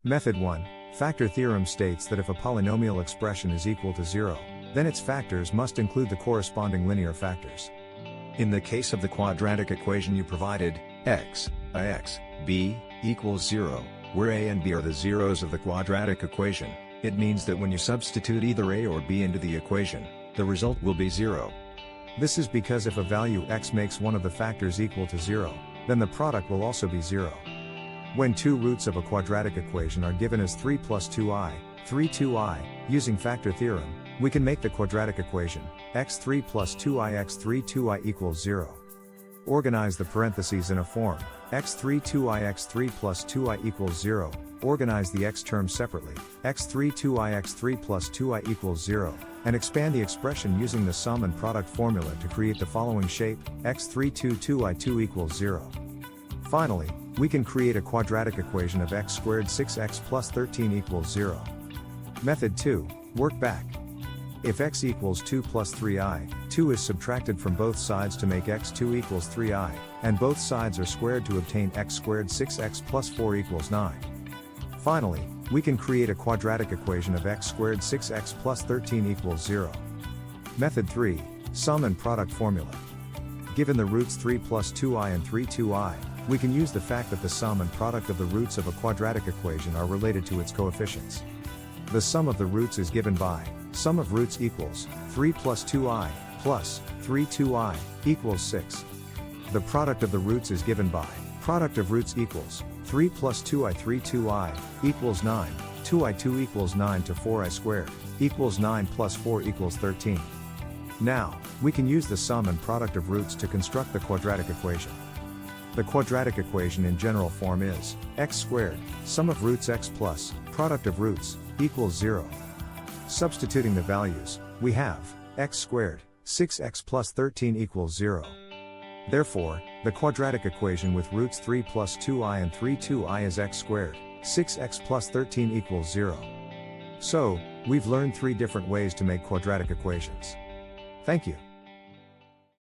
Method 1. Factor theorem states that if a polynomial expression is equal to 0, then its factors must include the corresponding linear factors. In the case of the quadratic equation you provided, x, ax, b, equals 0, where a and b are the zeros of the quadratic equation, it means that when you substitute either a or b into the equation, the result will be 0. This is because if a value x makes one of the factors equal to 0, then the product will also be 0. When two roots of a quadratic equation are given as 3 plus 2i, 2i, using factor theorem, we can make the quadratic equation, x3 plus 2i x3 2i equals 0. Organize the parentheses in a form, x3 2i x3 plus 2i equals 0, organize the x terms separately, x3 2i x3 plus 2i equals 0, and expand the expression using the sum and product formula to create the following shape, x3 2i 2 equals 0. Finally, we can create a quadratic equation of x squared 6x plus 13 equals 0. Method 2, work back. If x equals 2 plus 3i, 2 is subtracted from both sides to make x2 equals 3i, and both sides are squared to obtain x squared 6x plus 4 equals 9. Finally, we can create a quadratic equation of x squared 6x plus 13 equals 0. Method 3, sum and product formula. Given the roots 3 plus 2i and 2i, we can use the fact that the sum and product of the roots of a quadratic equation are related to its coefficients. The sum of the roots is given by, sum of roots equals, 3 plus 2i, plus, 2i, equals 6. The product of the roots is given by, product of roots equals, 3 plus 2i 2i, equals 9, 2i 2 equals 9 to 4i squared, equals 9 plus 4 equals 13. Now, we can use the sum and product of roots to construct the quadratic equation. The quadratic equation in general form is, x squared, sum of roots x plus, product of roots, equals 0. Substituting the values, we have, x squared, 6x plus 13 equals 0. Therefore, the quadratic equation with roots 3 plus 2i and 2i is x squared, 6x plus 13 equals 0. So, we've learned 3 different ways to make quadratic equations. Thank you.